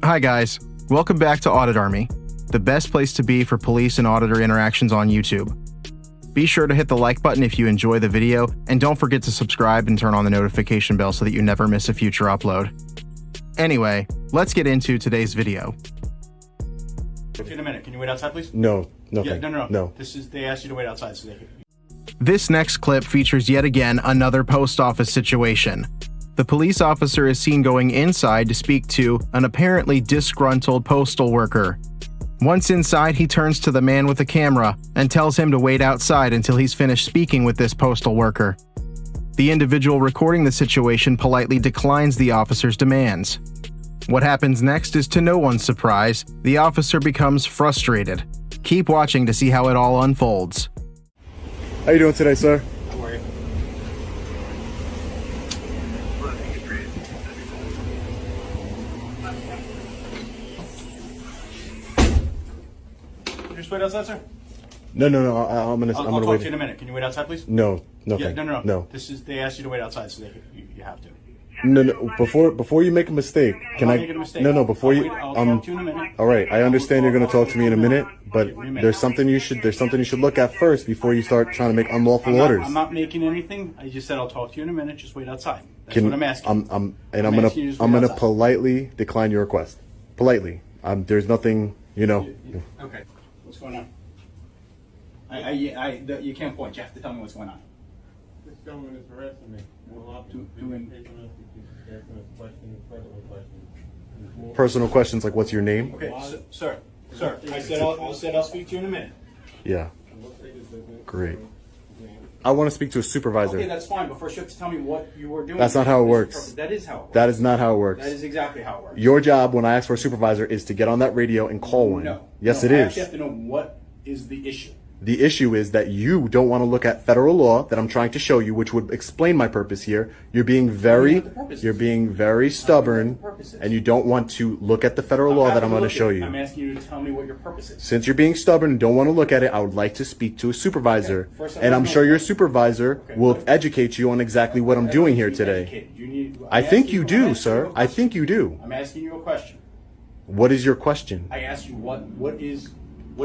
Hi guys, welcome back to Audit Army, the best place to be for police and auditor interactions on YouTube. Be sure to hit the like button if you enjoy the video, and don't forget to subscribe and turn on the notification bell so that you never miss a future upload. Anyway, let's get into today's video. In a minute, can you wait outside, please? No. Yeah, no. No. They asked you to wait outside, so they can. This next clip features yet again another post office situation. The police officer is seen going inside to speak to an apparently disgruntled postal worker. Once inside, he turns to the man with the camera and tells him to wait outside until he's finished speaking with this postal worker. The individual recording the situation politely declines the officer's demands. What happens next is to no one's surprise. The officer becomes frustrated. Keep watching to see how it all unfolds. How you doing today, sir? Don't worry. You just wait outside, sir? No. I'm gonna I'll talk wait. to you in a minute. Can you wait outside, please? No. Yeah, Thank you. no. They asked you to wait outside, so you have to. No. Before you make a mistake, can I'm I? not making a mistake. No. Before you. I'll talk to you in a minute. All right. I understand you're gonna talk to me in a minute, but there's something you should look at first before you start trying to make unlawful orders. I'm not making anything. I just said I'll talk to you in a minute. Just wait outside. That's what I'm asking. I'm asking you to just gonna wait outside. politely decline your request. Politely. There's nothing. Okay. What's going on? You can't point. You have to tell me what's going on. This gentleman is harassing me. Personal questions like what's your name? Okay, sir. I said I'll speak to you in a minute. Yeah. Great. I want to speak to a supervisor. Okay, that's fine. But first, you have to tell me what you were doing. That's not how it works. That is how it works. That is not how it works. That is exactly how it works. Your job when I ask for a supervisor is to get on that radio and call one. No. Yes, No, it I is. actually have to know what is the issue. The issue is that you don't want to look at federal law that I'm trying to show you, which would explain my purpose here. You're being very stubborn, and you don't want to look at the federal law that I'm going to show you. I'm asking you to tell me what your purpose is. Since you're being stubborn and don't want to look at it, I would like to speak to a supervisor. Okay. First, And I'm sure your supervisor will educate you on exactly what I'm doing here today. I think you do, sir. I think you do. I'm asking you a question. What is your question? I asked you what is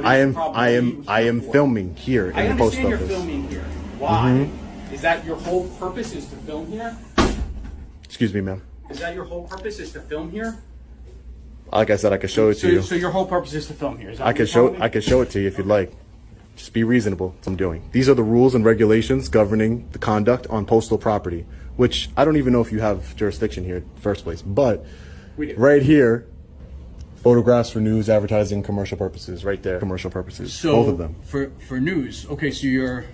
I the problem am filming here in the post I understand you're office. filming here. Why? Is that your whole purpose is to film here? Excuse me, ma'am. Is that your whole purpose is to film here? Like I said, I could show it to you. So your whole purpose is to film here. Is that I what could you're telling me? I could show it to you if you'd like. Just be reasonable. That's what I'm doing. These are the rules and regulations governing the conduct on postal property, which I don't even know if you have jurisdiction here in the first place. But We do. right here, photographs for news, advertising, commercial purposes. Right there, commercial purposes. So both of them. for news. Okay, so you're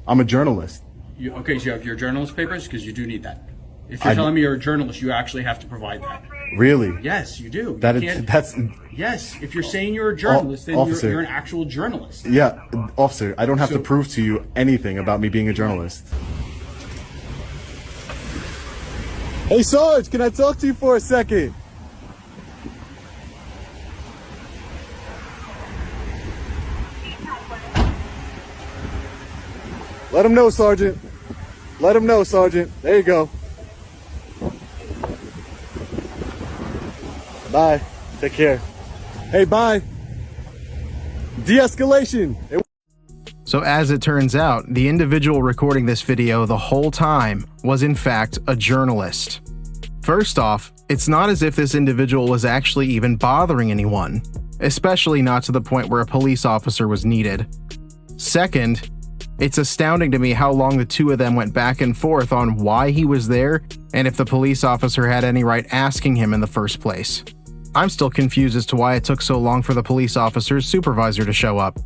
I'm a journalist. so you have your journalist papers because you do need that. If you're telling me you're a journalist, you actually have to provide that. Really? Yes, you do. That You is can't- that's yes. If you're saying you're a journalist, then officer. you're an actual journalist. yeah, officer. I don't have to So- prove to you anything about me being a journalist. Hey, Sarge, can I talk to you for a second? Let him know, Sergeant. Let him know, Sergeant. There you go. Bye. Take care. Hey, bye. De-escalation. So as it turns out, the individual recording this video the whole time was in fact a journalist. First off, it's not as if this individual was actually even bothering anyone, especially not to the point where a police officer was needed. Second, it's astounding to me how long the two of them went back and forth on why he was there and if the police officer had any right asking him in the first place. I'm still confused as to why it took so long for the police officer's supervisor to show up.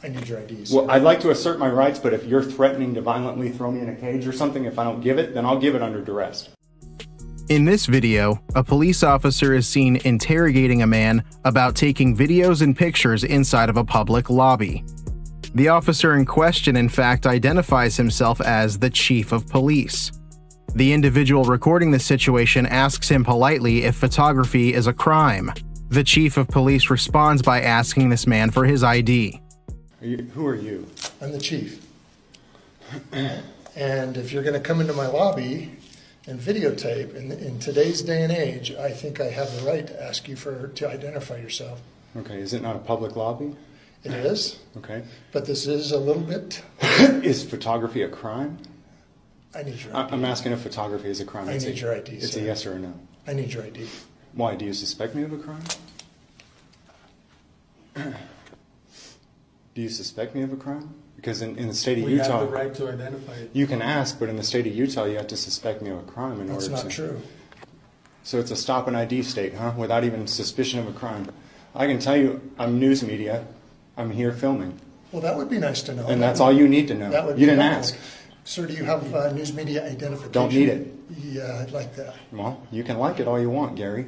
I need your IDs. Well, I'd like to assert my rights, but if you're threatening to violently throw me in a cage or something, if I don't give it, then I'll give it under duress. In this video, a police officer is seen interrogating a man about taking videos and pictures inside of a public lobby. The officer in question, in fact, identifies himself as the chief of police. The individual recording the situation asks him politely if photography is a crime. The chief of police responds by asking this man for his ID. Who are you? I'm the chief. And if you're going to come into my lobby and videotape, in today's day and age, I think I have the right to ask you to identify yourself. Okay, is it not a public lobby? It is, Okay. but this is a little bit, Is photography a crime? I need your ID. I'm asking if photography is a crime. I need your ID, It's sir. a yes or a no. I need your ID. Why? Do you suspect me of a crime? Do you suspect me of a crime? Because in the state of We have Utah, the right to identify it. you can ask, but in the state of Utah, you have to suspect me of a crime in That's order to. not true. So it's a stop and ID state, huh? Without even suspicion of a crime. I can tell you, I'm news media. I'm here filming, Well, that would be nice to know. and that's all you need to know. That would You be didn't helpful. ask. Sir, do you have news media identification? Don't need it. Yeah, I'd like that. Well, you can like it all you want, Gary.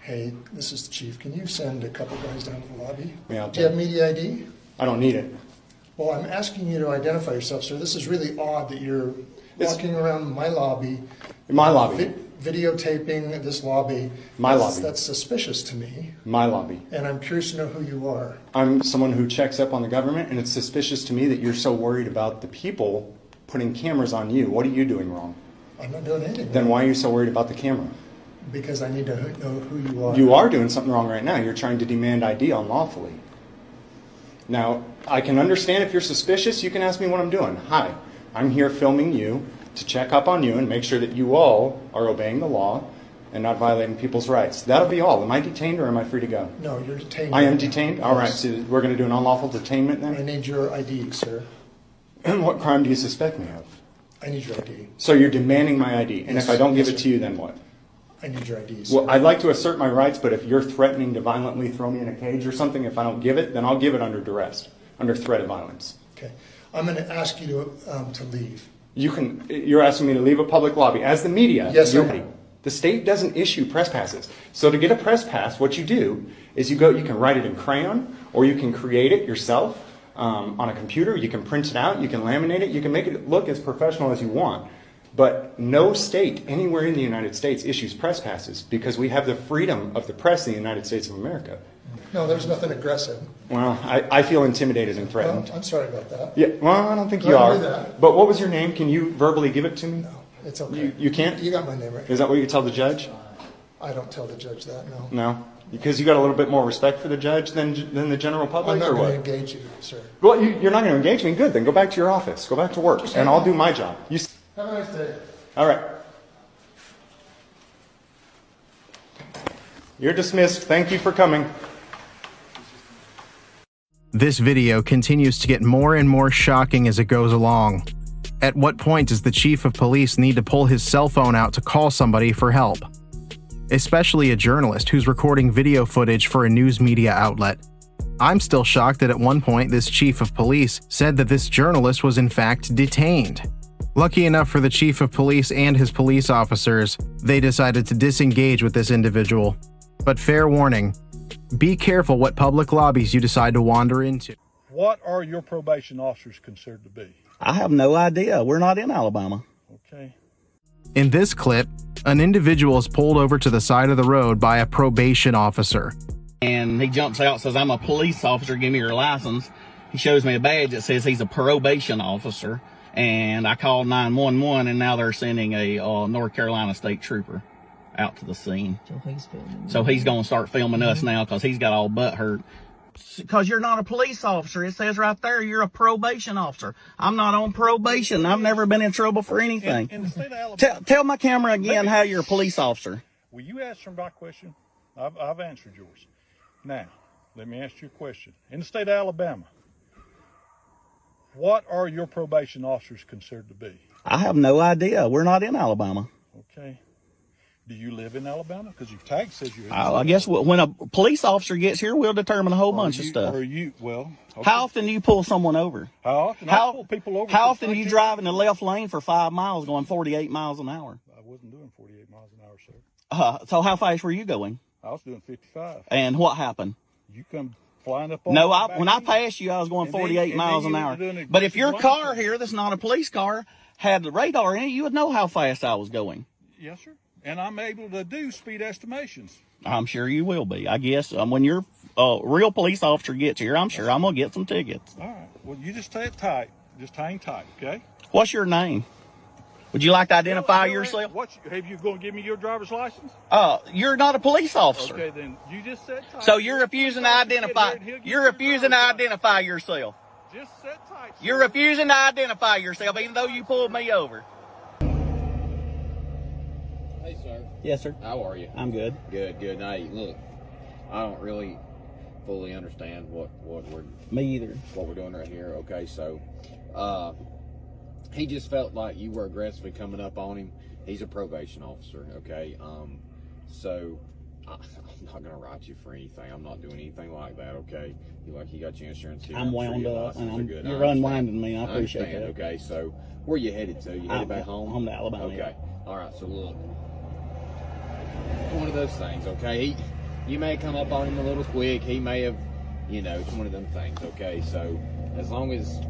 Hey, this is the chief. Can you send a couple guys down to the lobby? Yeah, I'll Do you have take media ID? I don't need it. Well, I'm asking you to identify yourself, sir. This is really odd that you're It's- walking around my lobby. My lobby. Videotaping this lobby. My lobby. That's suspicious to me, My lobby. and I'm curious to know who you are. I'm someone who checks up on the government, and it's suspicious to me that you're so worried about the people putting cameras on you. What are you doing wrong? I'm not doing anything. Then why are you so worried about the camera? Because I need to know who you are. You are doing something wrong right now. You're trying to demand ID unlawfully. Now, I can understand if you're suspicious, you can ask me what I'm doing. Hi, I'm here filming you to check up on you and make sure that you all are obeying the law and not violating people's rights. That'll be all. Am I detained or am I free to go? No, you're detained. I am right now. detained? All right, Yes. so we're going to do an unlawful detainment I then? need your ID, sir. And what crime do you suspect me of? I need your ID. So you're demanding my ID, and Yes, if I don't give yes, it sir. to you, then what? I need your ID, sir. Well, I'd like to assert my rights, but if you're threatening to violently throw me in a cage or something, if I don't give it, then I'll give it under duress, under threat of violence. Okay. I'm going to ask you to leave. You're asking me to leave a public lobby. As the media, Yes, I you're- am. the state doesn't issue press passes. So to get a press pass, what you do is you can write it in crayon, or you can create it yourself on a computer. You can print it out, you can laminate it, you can make it look as professional as you want. But no state anywhere in the United States issues press passes because we have the freedom of the press in the United States of America. No, there's nothing aggressive. Well, I feel intimidated and Well, threatened. I'm sorry about that. Yeah, well, I don't think you Don't are. do that. But what was your name? Can you verbally give it to me? No, it's okay. You can't? You got my name right. Is that what you tell the judge? I don't tell the judge that, no. No? Because you got a little bit more respect for the judge than the general I'm public, not or going to what? engage you, sir. Well, you're not going to engage me. Good. Then go back to your office. Go back to work, and I'll do my job. Have a nice day. All right. You're dismissed. Thank you for coming. This video continues to get more and more shocking as it goes along. At what point does the chief of police need to pull his cell phone out to call somebody for help? Especially a journalist who's recording video footage for a news media outlet. I'm still shocked that at one point this chief of police said that this journalist was in fact detained. Lucky enough for the chief of police and his police officers, they decided to disengage with this individual. But fair warning, be careful what public lobbies you decide to wander into. What are your probation officers considered to be? I have no idea. We're not in Alabama. Okay. In this clip, an individual is pulled over to the side of the road by a probation officer. And he jumps out, says, I'm a police officer, give me your license. He shows me a badge that says he's a probation officer. And I called 911, and now they're sending a North Carolina state trooper out to the scene. So he's going to start filming us now because he's got all butt hurt. Because you're not a police officer. It says right there you're a probation officer. I'm not on probation. I've never been in trouble for anything. In the state of Alabama, Tell my camera again how you're a police officer. will you answer my question? I've answered yours. Now, let me ask you a question. In the state of Alabama, what are your probation officers considered to be? I have no idea. We're not in Alabama. Okay. Do you live in Alabama? Because your tag says you're in I guess when a police officer gets here, we'll determine a whole bunch of stuff. Well, okay. How often do you pull someone over? How often? I pull people over. How for often do you 13 drive in the left lane for 5 miles going 48 miles an hour? I wasn't doing 48 miles an hour, sir. So how fast were you going? I was doing 55. And what happened? You come flying up on No, my back when I end. passed you, I was going And then- 48 and miles then an you were hour. doing it But if your blind car spot. here, that's not a police car, had the radar in it, you would know how fast I was going. Yes, sir. And I'm able to do speed estimations. I'm sure you will be. I guess when your real police officer gets here, I'm sure I'm going to get some tickets. All right. Well, you just stay tight. Just hang tight, okay? What's your name? Would you like to identify yourself? Have you going to give me your driver's license? You're not a police officer. Okay, then you just said tight. So you're refusing to identify. You're refusing to identify yourself. Just sit tight. You're refusing to identify yourself, even though you pulled me over. Hey, sir. Yes, sir. How are you? I'm good. Good, good. Hey, look, I don't really fully understand what we're Me either. doing right here. Okay, so he just felt like you were aggressively coming up on him. He's a probation officer. Okay, so I'm not gonna write you for anything. I'm not doing anything like that. Okay, you got your insurance here. I'm sure wound your up, and licenses are good. I you're understand. unwinding me. I appreciate understand. that. Okay, so where you headed to? You headed back home? Home to Alabama. Okay. All right. So look, one of those things. Okay, you may come up on him a little quick. He may have, it's one of them things. Okay, so as long as,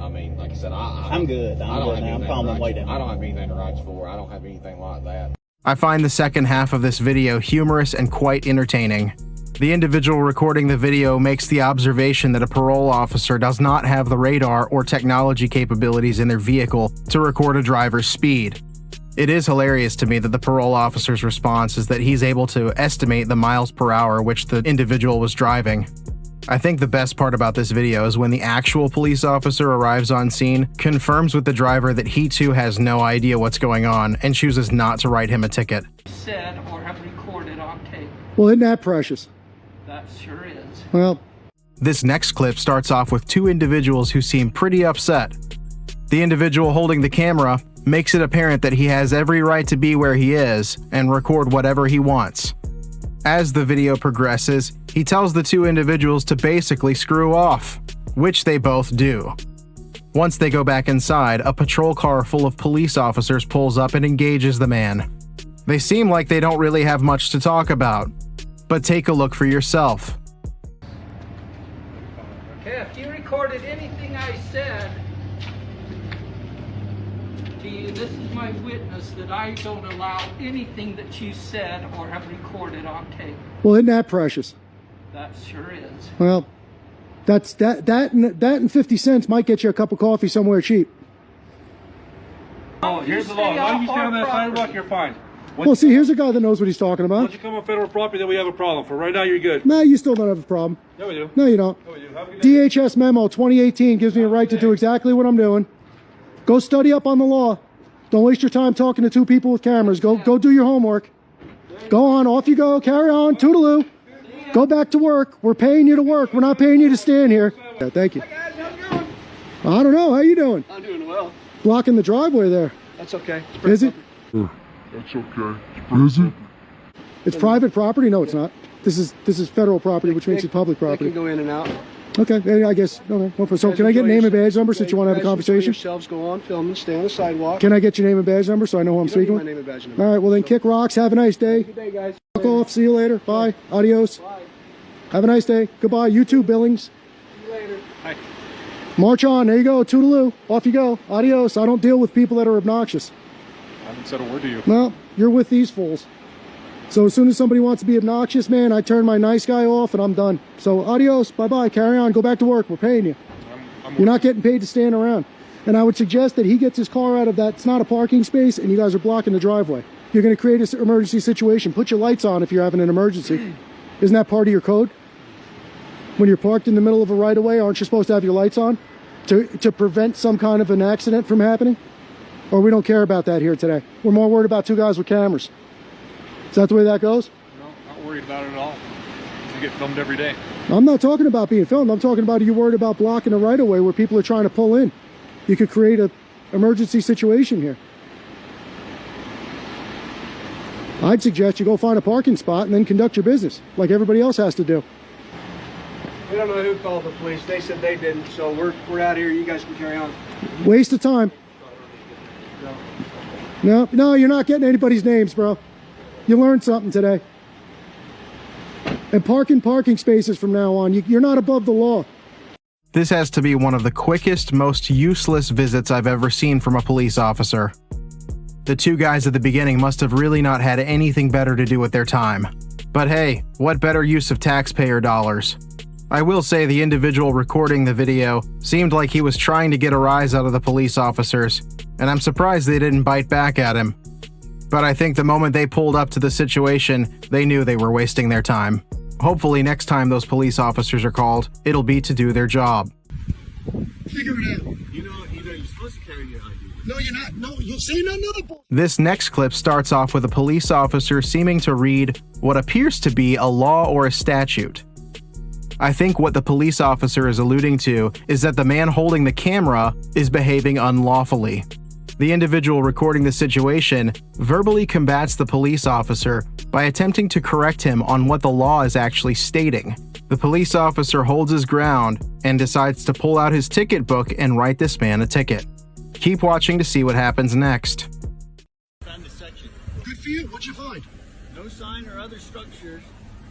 I mean, like I said, I'm good. I'm good now. I'm calming way down. I don't have anything to write you for. I don't have anything like that. I find the second half of this video humorous and quite entertaining. The individual recording the video makes the observation that a parole officer does not have the radar or technology capabilities in their vehicle to record a driver's speed. It is hilarious to me that the parole officer's response is that he's able to estimate the miles per hour which the individual was driving. I think the best part about this video is when the actual police officer arrives on scene, confirms with the driver that he too has no idea what's going on, and chooses not to write him a ticket. Said or have recorded on tape. Well, isn't that precious? That sure is. Well, This next clip starts off with two individuals who seem pretty upset. The individual holding the camera makes it apparent that he has every right to be where he is and record whatever he wants. As the video progresses, he tells the two individuals to basically screw off, which they both do. Once they go back inside, a patrol car full of police officers pulls up and engages the man. They seem like they don't really have much to talk about, but take a look for yourself. Okay, if you recorded anything I said to you, this is my witness that I don't allow anything that you said or have recorded on tape. well, isn't that precious? That sure is. Well, that and 50 cents might get you a cup of coffee somewhere cheap. Oh, here's the law. As long as you stay on that sidewalk, you're fine. Well, see, here's a guy that knows what he's talking about. Once you come on federal property, then we have a problem. For right now, you're good. No, you still don't have a problem. Yeah, we do. No, you don't. Yeah, we do. Have a good day. DHS memo 2018 gives me a right to do exactly what I'm doing. Go study up on the law. Don't waste your time talking to two people with cameras. Go do your homework. Go on, off you go. Carry on. Toodaloo. Go back to work. We're paying you to work. We're not paying you to stand here. Yeah, thank you. I don't know. How you doing? I'm doing well. Blocking the driveway there. That's okay. Is it? That's okay. Is it? It's private property? No, it's not. This is federal property, which makes it public property. They can go in and out. Okay, yeah, I guess. Okay. So can I get name and badge number since you want to have a conversation? Yourselves go on, film and stay on the sidewalk. Can I get your name and badge number so I know who I'm speaking with? name and badge number. All right, well then kick rocks. Have a nice day. Good day, guys. Fuck off. See you later. Bye. Adios. Bye. Have a nice day. Goodbye. You too, Billings. See you later. Bye. March on. There you go. Toodaloo. Off you go. Adios. I don't deal with people that are obnoxious. I haven't said a word to you. Well, you're with these fools. So as soon as somebody wants to be obnoxious, man, I turn my nice guy off and I'm done. So adios. Bye-bye. Carry on. Go back to work. We're paying you. You're not getting paid to stand around. And I would suggest that he gets his car out of that. It's not a parking space and you guys are blocking the driveway. You're going to create an emergency situation. Put your lights on if you're having an emergency. Isn't that part of your code? When you're parked in the middle of a right-of-way, aren't you supposed to have your lights on to prevent some kind of an accident from happening? Or we don't care about that here today. We're more worried about two guys with cameras. Is that the way that goes? No, not worried about it at all. You get filmed every day. I'm not talking about being filmed. I'm talking about you worried about blocking a right-of-way where people are trying to pull in. You could create an emergency situation here. I'd suggest you go find a parking spot and then conduct your business like everybody else has to do. We don't know who called the police. They said they didn't, so we're out here. You guys can carry on. Waste of time. No, you're not getting anybody's names, bro. You learned something today. And parking spaces from now on. You're not above the law. This has to be one of the quickest, most useless visits I've ever seen from a police officer. The two guys at the beginning must have really not had anything better to do with their time. But hey, what better use of taxpayer dollars? I will say the individual recording the video seemed like he was trying to get a rise out of the police officers, and I'm surprised they didn't bite back at him. But I think the moment they pulled up to the situation, they knew they were wasting their time. Hopefully next time those police officers are called, it'll be to do their job. Figure it out. You know you're supposed to carry your ID. No, you're not. No, you'll see none of the bull. This next clip starts off with a police officer seeming to read what appears to be a law or a statute. I think what the police officer is alluding to is that the man holding the camera is behaving unlawfully. The individual recording the situation verbally combats the police officer by attempting to correct him on what the law is actually stating. The police officer holds his ground and decides to pull out his ticket book and write this man a ticket. Keep watching to see what happens next. Found the section. Good for you. What'd you find? No sign or other structures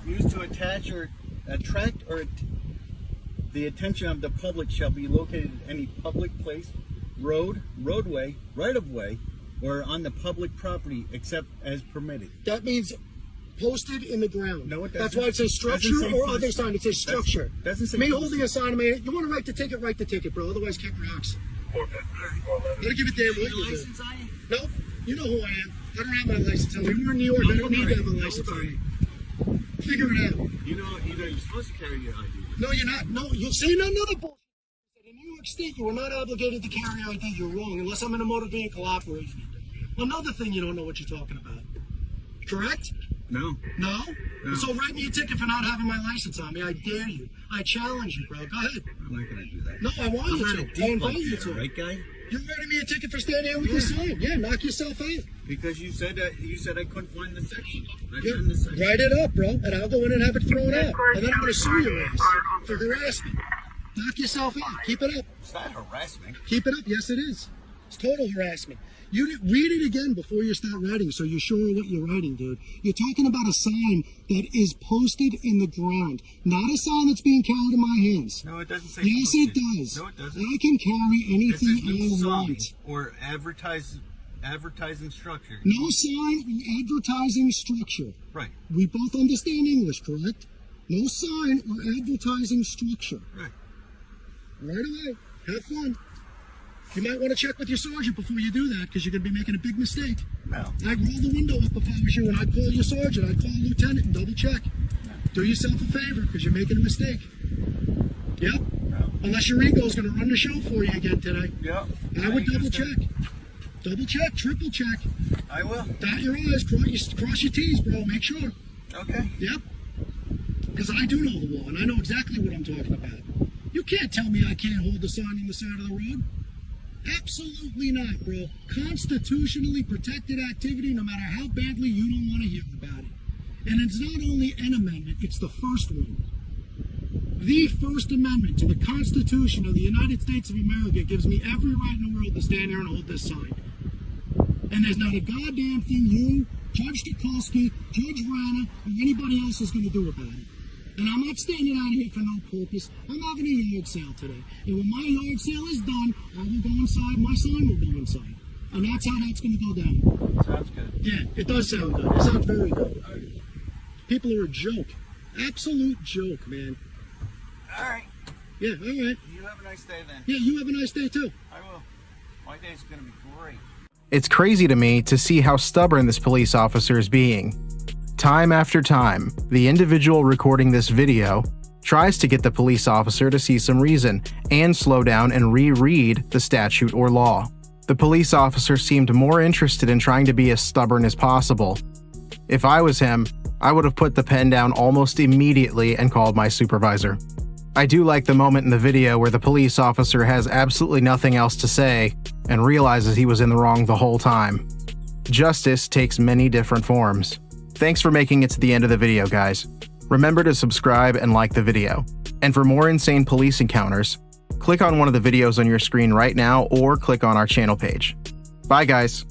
used to attach or attract or the attention of the public shall be located in any public place, road, roadway, right-of-way, or on the public property except as permitted. That means posted in the ground. No, it doesn't. That's why it says structure or other sign. It says structure. Doesn't say Me posted. holding a sign, man. You want to write the ticket, bro. Otherwise, kick rocks. Better give a damn what you do. License on you? No, you know who I am. I don't have my license on me. We're in New York. I don't need to have a license on me. Figure it out. You know you're supposed to carry your ID. No, you're not. No, you'll see none of the bullshit. In New York State, you are not obligated to carry ID. You're wrong, unless I'm in a motor vehicle operation. Another thing, you don't know what you're talking about. Correct? No. No? So write me a ticket for not having my license on me. I dare you. I challenge you, bro. Go ahead. I'm not gonna do that. No, I want you to. I invite you to. Right, guy? You're writing me a ticket for standing here with your sign. Yeah, knock yourself out. Because you said I couldn't find the section. I Yeah, found the section. write it up, bro, and I'll go in and have it thrown out. And then I'm going to sue your ass for harassment. Knock yourself out. Keep it up. It's not harassment. Keep it up. Yes, it is. It's total harassment. You read it again before you start writing, so you're sure of what you're writing, dude. You're talking about a sign that is posted in the ground, not a sign that's being carried in my hands. No, it doesn't say Yes, posted. it does. No, it doesn't. I can carry anything It says I no want. sign or advertising structure. No sign or advertising structure. Right. We both understand English, correct? No sign or advertising structure. Right. Right away. Have fun. You might want to check with your sergeant before you do that, because you're going to be making a big mistake. No. I'd roll the window up if I was you, and I'd call your sergeant. I'd call a lieutenant and double check. Do yourself a favor, because you're making a mistake. Yep. No. Unless your ego's going to run the show for you again today. Yep. I would double check. Double check, triple check. I will. Dot your I's, cross your T's, bro. Make sure. Okay. Yep. Because I do know the law, and I know exactly what I'm talking about. You can't tell me I can't hold the sign on the side of the road. Absolutely not, bro. Constitutionally protected activity, no matter how badly you don't want to hear about it. And it's not only an amendment, it's the first one. The First Amendment to the Constitution of the United States of America gives me every right in the world to stand here and hold this sign. And there's not a goddamn thing you, Judge Tukolsky, Judge Rana, or anybody else is going to do about it. And I'm not standing out here for no purpose. I'm having a yard sale today. And when my yard sale is done, I will go inside, my sign will go inside. And that's how that's going to go down. Sounds good. Yeah, it does sound good. It sounds very good. People are a joke. Absolute joke, man. All right. Yeah, all right. You have a nice day then. Yeah, you have a nice day too. I will. My day's gonna be great. It's crazy to me to see how stubborn this police officer is being. Time after time, the individual recording this video tries to get the police officer to see some reason and slow down and reread the statute or law. The police officer seemed more interested in trying to be as stubborn as possible. If I was him, I would have put the pen down almost immediately and called my supervisor. I do like the moment in the video where the police officer has absolutely nothing else to say and realizes he was in the wrong the whole time. Justice takes many different forms. Thanks for making it to the end of the video, guys. Remember to subscribe and like the video. And for more insane police encounters, click on one of the videos on your screen right now or click on our channel page. Bye, guys.